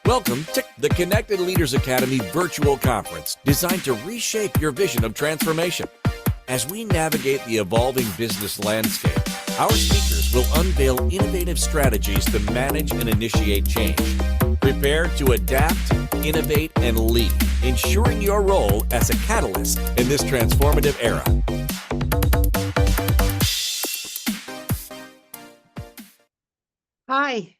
Welcome to the Connected Leaders Academy virtual conference designed to reshape your vision of transformation. As we navigate the evolving business landscape, our speakers will unveil innovative strategies to manage and initiate change. Prepare to adapt, innovate, and lead, ensuring your role as a catalyst in this transformative era. Hi.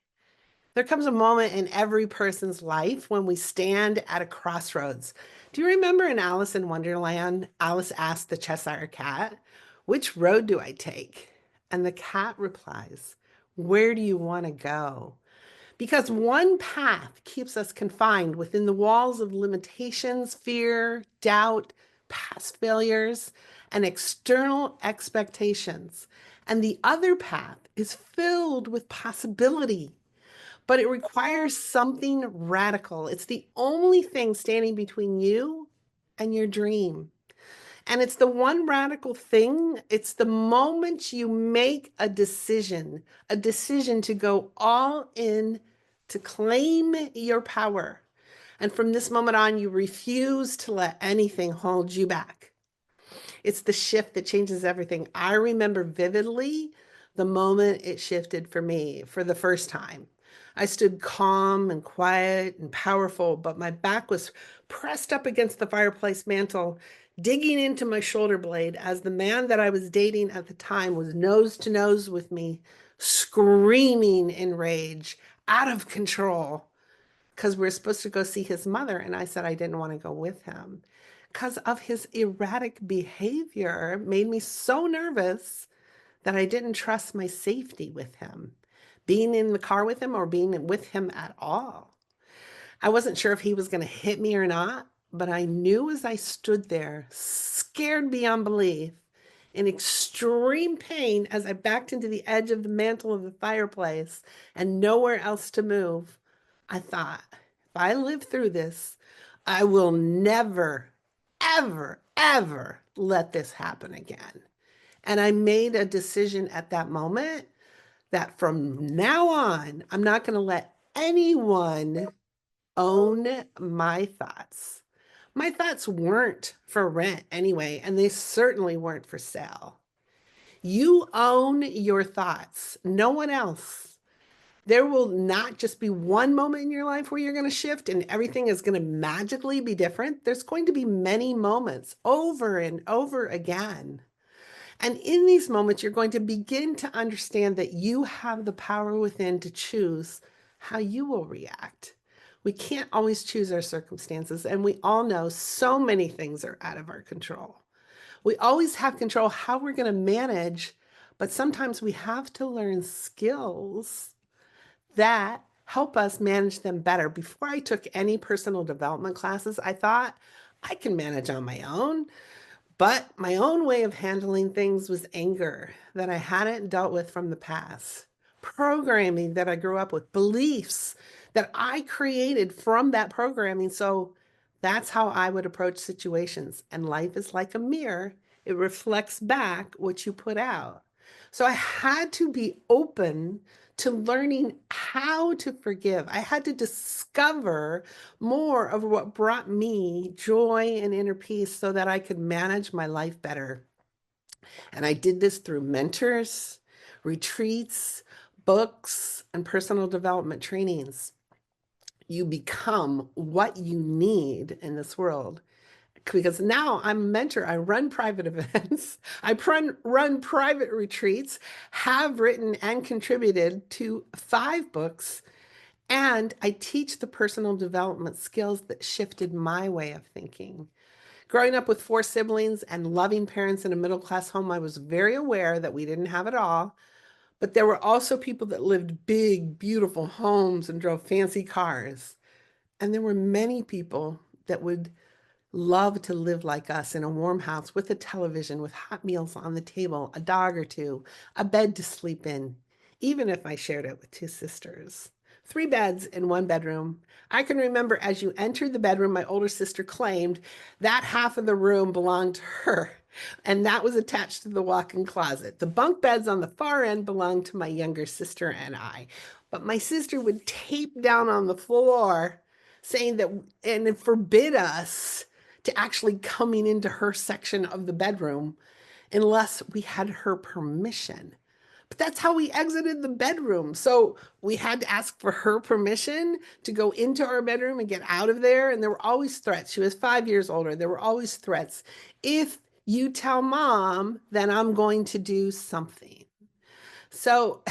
There comes a moment in every person's life when we stand at a crossroads. Do you remember in Alice in Wonderland, Alice asked the Cheshire Cat, "Which road do I take?" And the cat replies, "Where do you want to go?" Because one path keeps us confined within the walls of limitations, fear, doubt, past failures, and external expectations. And the other path is filled with possibility, but it requires something radical. It's the only thing standing between you and your dream. And it's the one radical thing. It's the moment you make a decision to go all in, to claim your power. And from this moment on, you refuse to let anything hold you back. It's the shift that changes everything. I remember vividly the moment it shifted for me for the first time. I stood calm and quiet and powerful, but my back was pressed up against the fireplace mantle, digging into my shoulder blade as the man that I was dating at the time was nose to nose with me, screaming in rage, out of control, because we're supposed to go see his mother. And I said I didn't want to go with him because of his erratic behavior. Made me so nervous that I didn't trust my safety with him, being in the car with him or being with him at all. I wasn't sure if he was going to hit me or not, but I knew as I stood there, scared beyond belief, in extreme pain as I backed into the edge of the mantle of the fireplace and nowhere else to move, I thought, if I live through this, I will never, ever, ever let this happen again. And I made a decision at that moment that from now on, I'm not going to let anyone own my thoughts. My thoughts weren't for rent anyway, and they certainly weren't for sale. You own your thoughts, no one else. There will not just be one moment in your life where you're going to shift and everything is going to magically be different. There's going to be many moments over and over again. And in these moments, you're going to begin to understand that you have the power within to choose how you will react. We can't always choose our circumstances, and we all know so many things are out of our control. We always have control how we're going to manage, but sometimes we have to learn skills that help us manage them better. Before I took any personal development classes, I thought I can manage on my own. But my own way of handling things was anger that I hadn't dealt with from the past, programming that I grew up with, beliefs that I created from that programming. So that's how I would approach situations. And life is like a mirror. It reflects back what you put out. So I had to be open to learning how to forgive. I had to discover more of what brought me joy and inner peace so that I could manage my life better. And I did this through mentors, retreats, books, and personal development trainings. You become what you need in this world. Because now I'm a mentor. I run private events. I run private retreats, have written and contributed to 5 books, and I teach the personal development skills that shifted my way of thinking. Growing up with 4 siblings and loving parents in a middle-class home, I was very aware that we didn't have it all, but there were also people that lived big, beautiful homes and drove fancy cars. And there were many people that would love to live like us in a warm house with a television, with hot meals on the table, a dog or 2, a bed to sleep in, even if I shared it with 2 sisters. 3 beds in 1 bedroom. I can remember as you entered the bedroom, my older sister claimed that half of the room belonged to her. And that was attached to the walk-in closet. The bunk beds on the far end belonged to my younger sister and I. But my sister would tape down on the floor saying that, and forbid us to actually coming into her section of the bedroom unless we had her permission. But that's how we exited the bedroom. So we had to ask for her permission to go into our bedroom and get out of there. And there were always threats. She was 5 years older. There were always threats. If you tell mom, then I'm going to do something. So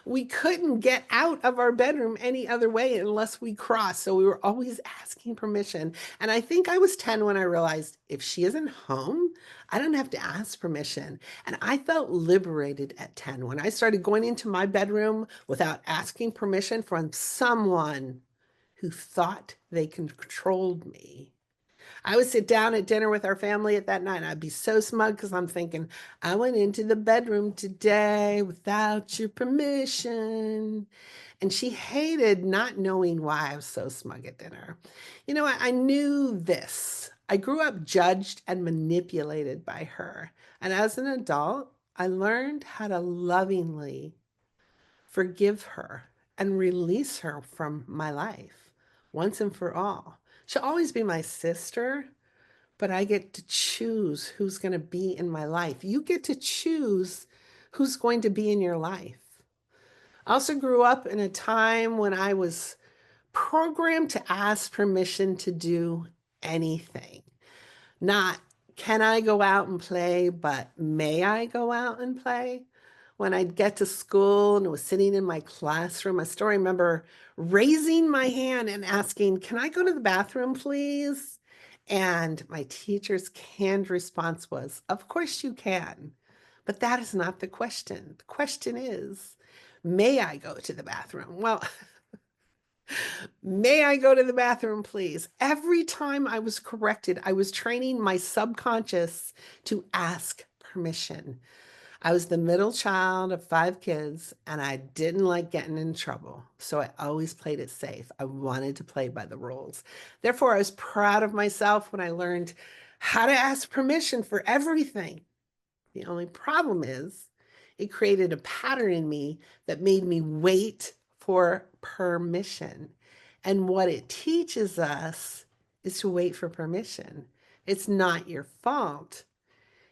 we couldn't get out of our bedroom any other way unless we crossed. So we were always asking permission. And I think I was 10 when I realized if she isn't home, I don't have to ask permission. And I felt liberated at 10 when I started going into my bedroom without asking permission from someone who thought they controlled me. I would sit down at dinner with our family at that night, and I'd be so smug because I'm thinking, I went into the bedroom today without your permission. And she hated not knowing why I was so smug at dinner. You know, I knew this. I grew up judged and manipulated by her. And as an adult, I learned how to lovingly forgive her and release her from my life once and for all. She'll always be my sister, but I get to choose who's going to be in my life. You get to choose who's going to be in your life. I also grew up in a time when I was programmed to ask permission to do anything. Not, can I go out and play, but may I go out and play? When I'd get to school and was sitting in my classroom, I still remember raising my hand and asking, can I go to the bathroom, please? And my teacher's canned response was, of course you can. But that is not the question. The question is, may I go to the bathroom? Well, may I go to the bathroom, please? Every time I was corrected, I was training my subconscious to ask permission. I was the middle child of 5 kids, and I didn't like getting in trouble. So I always played it safe. I wanted to play by the rules. Therefore, I was proud of myself when I learned how to ask permission for everything. The only problem is it created a pattern in me that made me wait for permission. And what it teaches us is to wait for permission. It's not your fault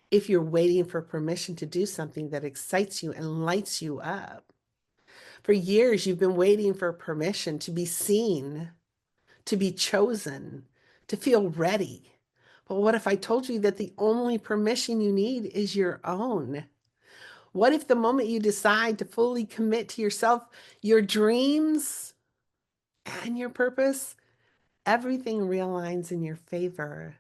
if you're waiting for permission to do something that excites you and lights you up. For years, you've been waiting for permission to be seen, to be chosen, to feel ready. But what if I told you that the only permission you need is your own? What if the moment you decide to fully commit to yourself, your dreams, and your purpose, everything realigns in your favor?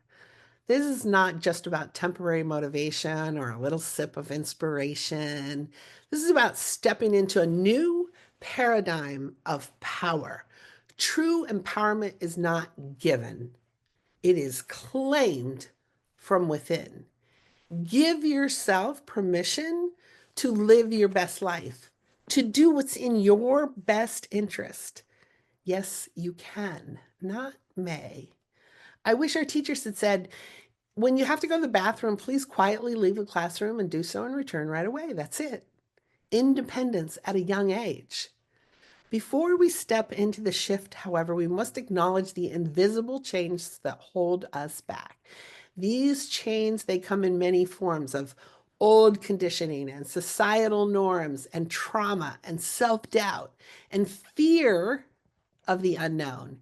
This is not just about temporary motivation or a little sip of inspiration. This is about stepping into a new paradigm of power. True empowerment is not given, it is claimed from within. Give yourself permission to live your best life, to do what's in your best interest. Yes, you can, not may. I wish our teachers had said, when you have to go to the bathroom, please quietly leave the classroom and do so and return right away. That's it. Independence at a young age. Before we step into the shift, however, we must acknowledge the invisible chains that hold us back. These chains, they come in many forms of old conditioning and societal norms and trauma and self-doubt and fear of the unknown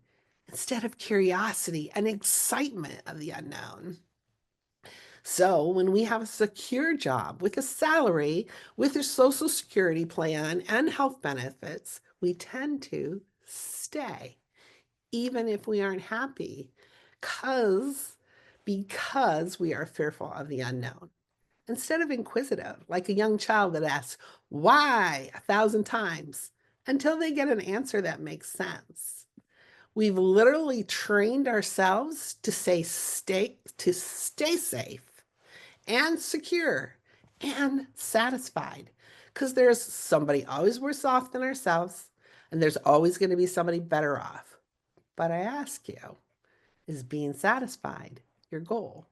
instead of curiosity and excitement of the unknown. So when we have a secure job with a salary, with a social security plan and health benefits, we tend to stay, even if we aren't happy, because we are fearful of the unknown. Instead of inquisitive, like a young child that asks, why 1,000 times, until they get an answer that makes sense. We've literally trained ourselves to stay safe and secure and satisfied, because there's somebody always worse off than ourselves, and there's always going to be somebody better off. But I ask you, is being satisfied your goal?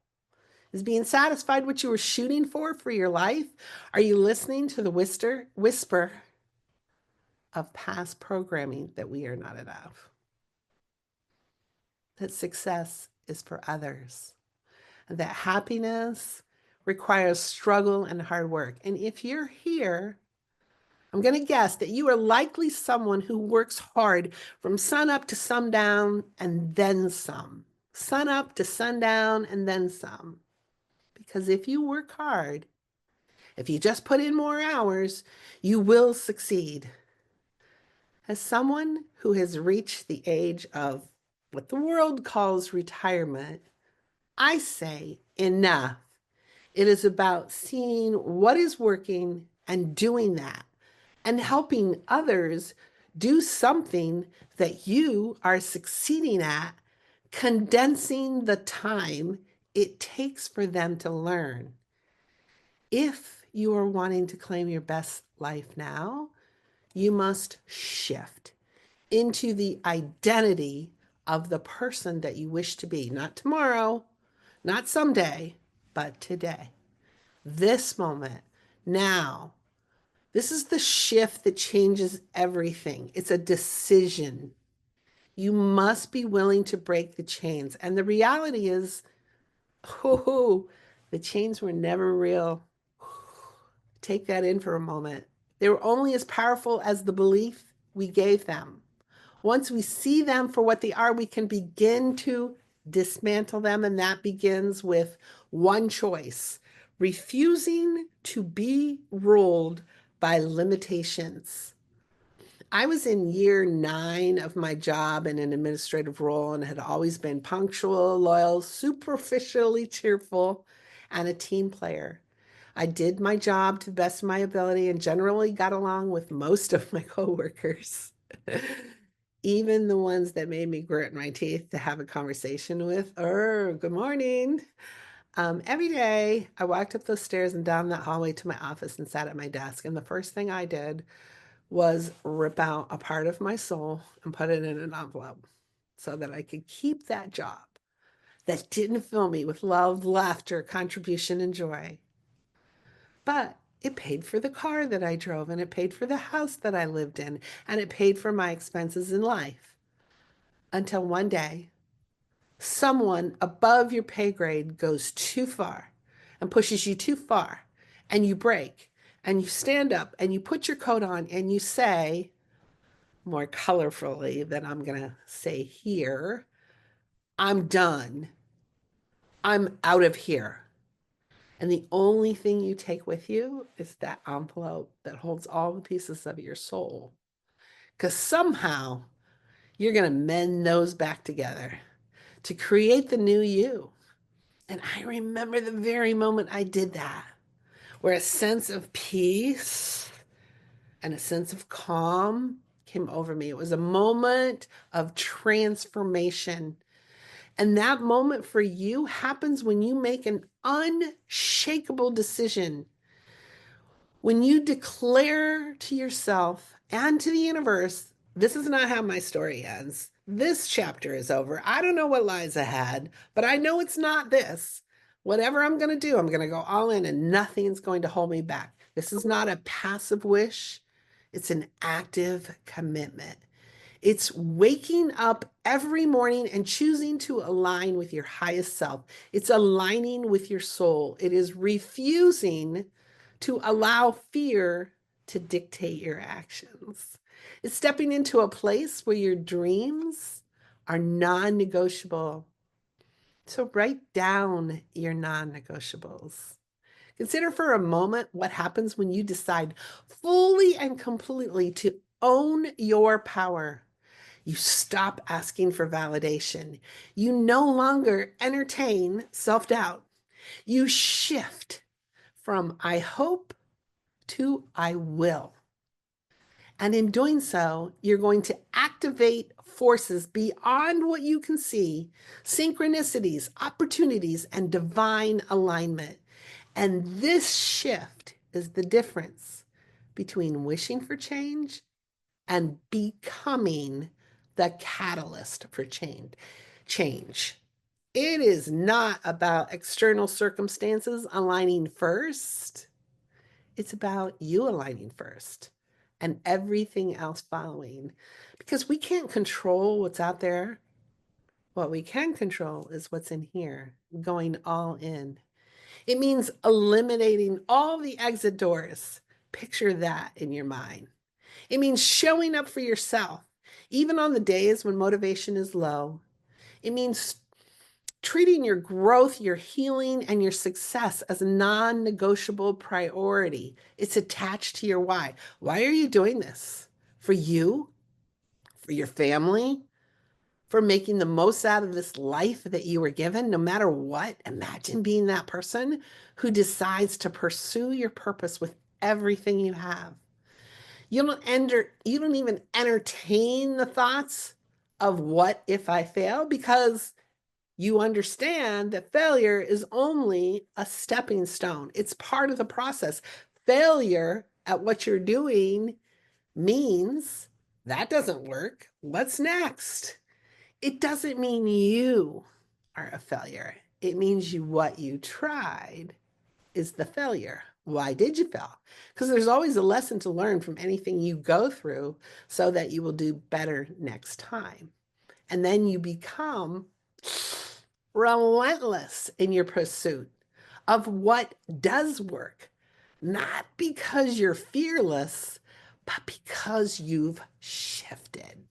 Is being satisfied what you were shooting for your life? Are you listening to the whisper of past programming that we are not enough? That success is for others, and that happiness requires struggle and hard work. And if you're here, I'm going to guess that you are likely someone who works hard from sun up to sundown and then some. Sun up to sundown and then some. Because if you work hard, if you just put in more hours, you will succeed. As someone who has reached the age of what the world calls retirement, I say enough. It is about seeing what is working and doing that, and helping others do something that you are succeeding at, condensing the time it takes for them to learn. If you are wanting to claim your best life now, you must shift into the identity of the person that you wish to be, not tomorrow, not someday, but today. This moment, now. This is the shift that changes everything. It's a decision. You must be willing to break the chains. And the reality is, oh, the chains were never real. Take that in for a moment. They were only as powerful as the belief we gave them. Once we see them for what they are, we can begin to dismantle them. And that begins with one choice: refusing to be ruled by limitations. I was in year 9 of my job in an administrative role and had always been punctual, loyal, superficially cheerful, and a team player. I did my job to the best of my ability and generally got along with most of my coworkers, even the ones that made me grit my teeth to have a conversation with. Oh, good morning. Every day I walked up those stairs and down that hallway to my office and sat at my desk. And the first thing I did was rip out a part of my soul and put it in an envelope so that I could keep that job that didn't fill me with love, laughter, contribution, and joy. But it paid for the car that I drove, and it paid for the house that I lived in, and it paid for my expenses in life. Until one day, someone above your pay grade goes too far and pushes you too far, and you break, and you stand up, and you put your coat on, and you say, more colorfully than I'm going to say here, I'm done. I'm out of here. And the only thing you take with you is that envelope that holds all the pieces of your soul. Because somehow you're going to mend those back together to create the new you. And I remember the very moment I did that, where a sense of peace and a sense of calm came over me. It was a moment of transformation. And that moment for you happens when you make an unshakable decision. When you declare to yourself and to the universe, this is not how my story ends. This chapter is over. I don't know what lies ahead, but I know it's not this. Whatever I'm going to do, I'm going to go all in and nothing's going to hold me back. This is not a passive wish. It's an active commitment. It's waking up every morning and choosing to align with your highest self. It's aligning with your soul. It is refusing to allow fear to dictate your actions. It's stepping into a place where your dreams are non-negotiable. So write down your non-negotiables. Consider for a moment what happens when you decide fully and completely to own your power. You stop asking for validation. You no longer entertain self-doubt. You shift from I hope to I will. And in doing so, you're going to activate forces beyond what you can see, synchronicities, opportunities, and divine alignment. And this shift is the difference between wishing for change and becoming the catalyst for change. It is not about external circumstances aligning first. It's about you aligning first and everything else following. Because we can't control what's out there. What we can control is what's in here, going all in. It means eliminating all the exit doors. Picture that in your mind. It means showing up for yourself, even on the days when motivation is low. It means treating your growth, your healing, and your success as a non negotiable priority. It's attached to your why. Why are you doing this? For you? For your family? For making the most out of this life that you were given, no matter what? Imagine being that person who decides to pursue your purpose with everything you have. You don't even entertain the thoughts of what if I fail, because you understand that failure is only a stepping stone. It's part of the process. Failure at what you're doing means that doesn't work. What's next? It doesn't mean you are a failure. It means what you tried is the failure. Why did you fail? Because there's always a lesson to learn from anything you go through so that you will do better next time. And then you become relentless in your pursuit of what does work, not because you're fearless, but because you've shifted.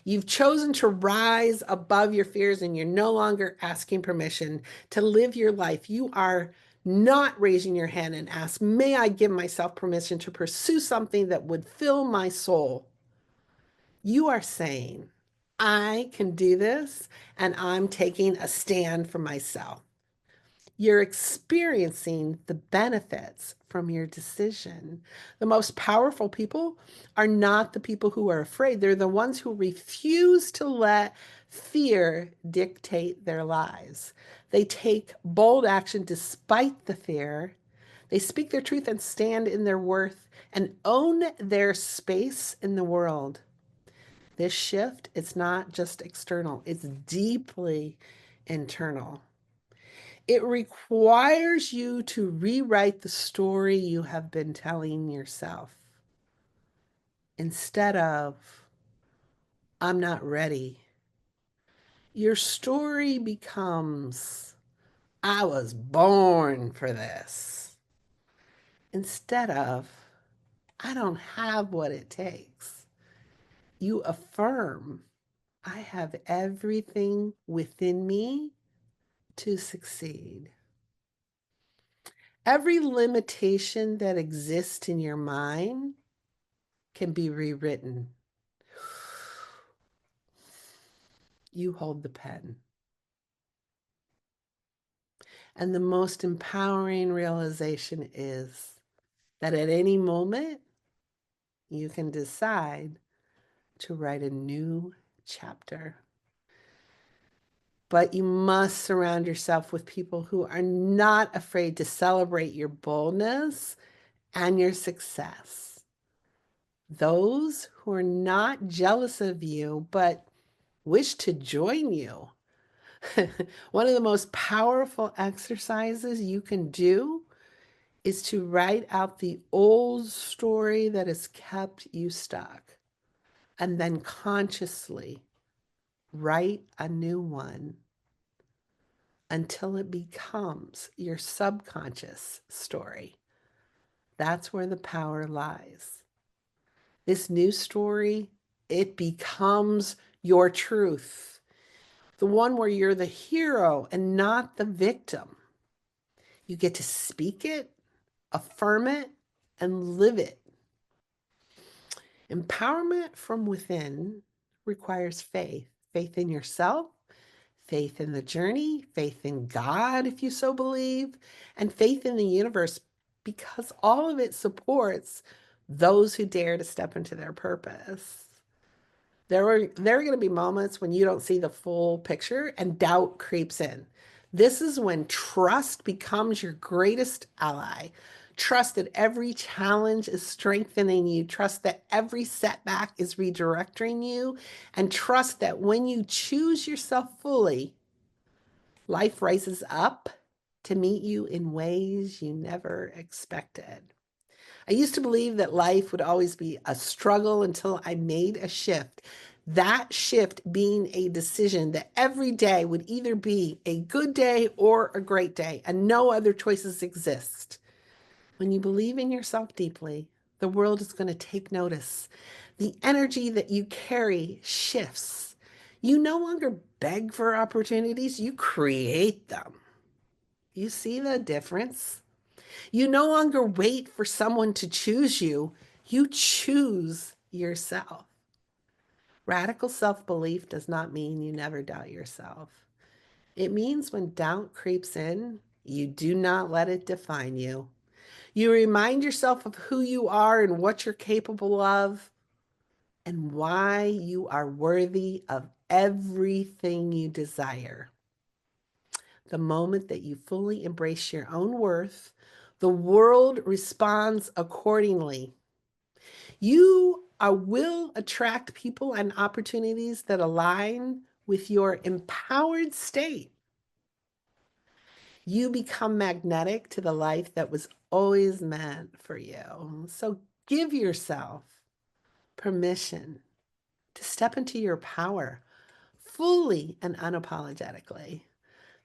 You've chosen to rise above your fears and you're no longer asking permission to live your life. You are not raising your hand and ask, may I give myself permission to pursue something that would fill my soul? You are saying, I can do this and I'm taking a stand for myself. You're experiencing the benefits from your decision. The most powerful people are not the people who are afraid. They're the ones who refuse to let fear dictate their lives. They take bold action despite the fear. They speak their truth and stand in their worth and own their space in the world. This shift, it's not just external, it's deeply internal. It requires you to rewrite the story you have been telling yourself. Instead of, I'm not ready, your story becomes, I was born for this. Instead of, I don't have what it takes. You affirm, I have everything within me to succeed. Every limitation that exists in your mind can be rewritten. You hold the pen. And the most empowering realization is that at any moment, you can decide to write a new chapter. But you must surround yourself with people who are not afraid to celebrate your boldness and your success. Those who are not jealous of you, but wish to join you. One of the most powerful exercises you can do is to write out the old story that has kept you stuck and then consciously write a new one until it becomes your subconscious story. That's where the power lies. This new story, it becomes your truth, the one where you're the hero and not the victim. You get to speak it, affirm it, and live it. Empowerment from within requires faith, faith in yourself, faith in the journey, faith in God, if you so believe, and faith in the universe, because all of it supports those who dare to step into their purpose. There are going to be moments when you don't see the full picture and doubt creeps in. This is when trust becomes your greatest ally. Trust that every challenge is strengthening you. Trust that every setback is redirecting you. And trust that when you choose yourself fully, Life rises up to meet you in ways you never expected. I used to believe that life would always be a struggle until I made a shift. That shift being a decision that every day would either be a good day or a great day, and no other choices exist. When you believe in yourself deeply, the world is going to take notice. The energy that you carry shifts. You no longer beg for opportunities, you create them. You see the difference? You no longer wait for someone to choose you, you choose yourself. Radical self-belief does not mean you never doubt yourself. It means when doubt creeps in, you do not let it define you. You remind yourself of who you are and what you're capable of and why you are worthy of everything you desire. The moment that you fully embrace your own worth, the world responds accordingly. You will attract people and opportunities that align with your empowered state. You become magnetic to the life that was always meant for you. So give yourself permission to step into your power fully and unapologetically.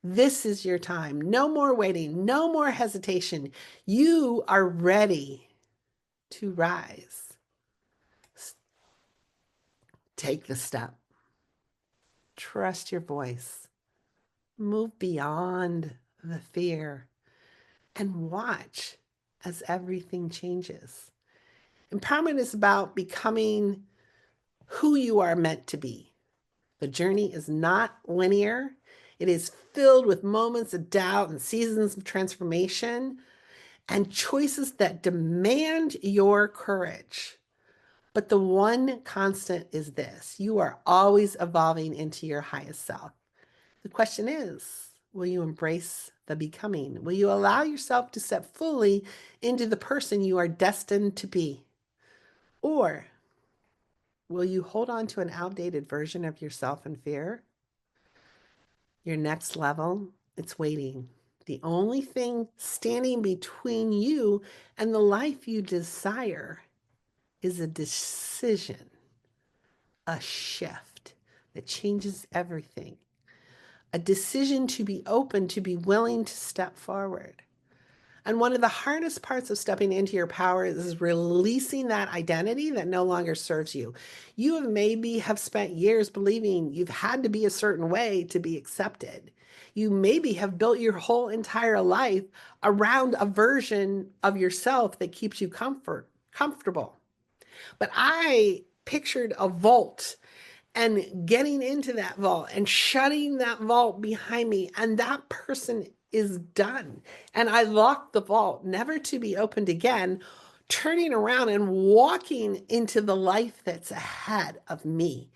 This is your time. No more waiting, no more hesitation. You are ready to rise. Take the step. Trust your voice. Move beyond the fear and watch as everything changes. Empowerment is about becoming who you are meant to be. The journey is not linear. It is filled with moments of doubt and seasons of transformation and choices that demand your courage. But the one constant is this: you are always evolving into your highest self. The question is, will you embrace the becoming? Will you allow yourself to step fully into the person you are destined to be? Or will you hold on to an outdated version of yourself in fear? Your next level, it's waiting. The only thing standing between you and the life you desire is a decision, a shift that changes everything, a decision to be open, to be willing to step forward. And one of the hardest parts of stepping into your power is releasing that identity that no longer serves you. You have maybe spent years believing you've had to be a certain way to be accepted. You maybe have built your whole entire life around a version of yourself that keeps you comfortable. But I pictured a vault and getting into that vault and shutting that vault behind me, and that person is done. And I locked the vault, never to be opened again, turning around and walking into the life that's ahead of me.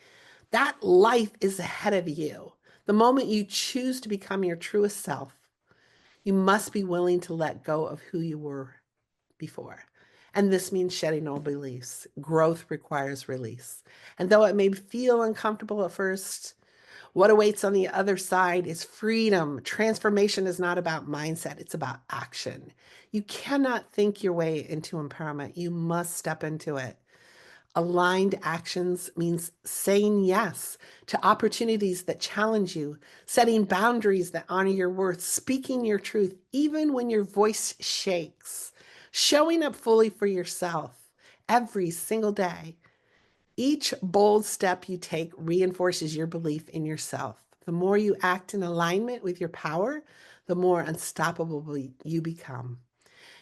That life is ahead of you. The moment you choose to become your truest self, you must be willing to let go of who you were before. And this means shedding old beliefs. Growth requires release. And though it may feel uncomfortable at first, what awaits on the other side is freedom. Transformation is not about mindset, it's about action. You cannot think your way into empowerment. You must step into it. Aligned actions means saying yes to opportunities that challenge you, setting boundaries that honor your worth, speaking your truth, even when your voice shakes, showing up fully for yourself every single day. Each bold step you take reinforces your belief in yourself. The more you act in alignment with your power, the more unstoppable you become.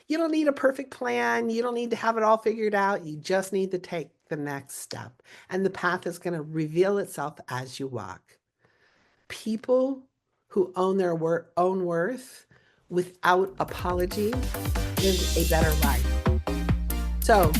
You don't need a perfect plan. You don't need to have it all figured out. You just need to take the next step. And the path is going to reveal itself as you walk. People who own their own worth without apology live a better life. So,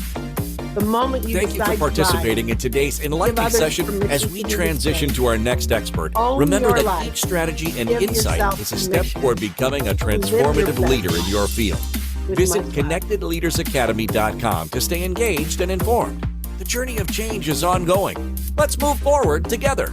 the moment you Thank you for participating in today's enlightening session as we transition to our next expert. Remember that each strategy and insight is a step toward becoming a transformative leader in your field. Visit connectedleadersacademy.com to stay engaged and informed. The journey of change is ongoing. Let's move forward together.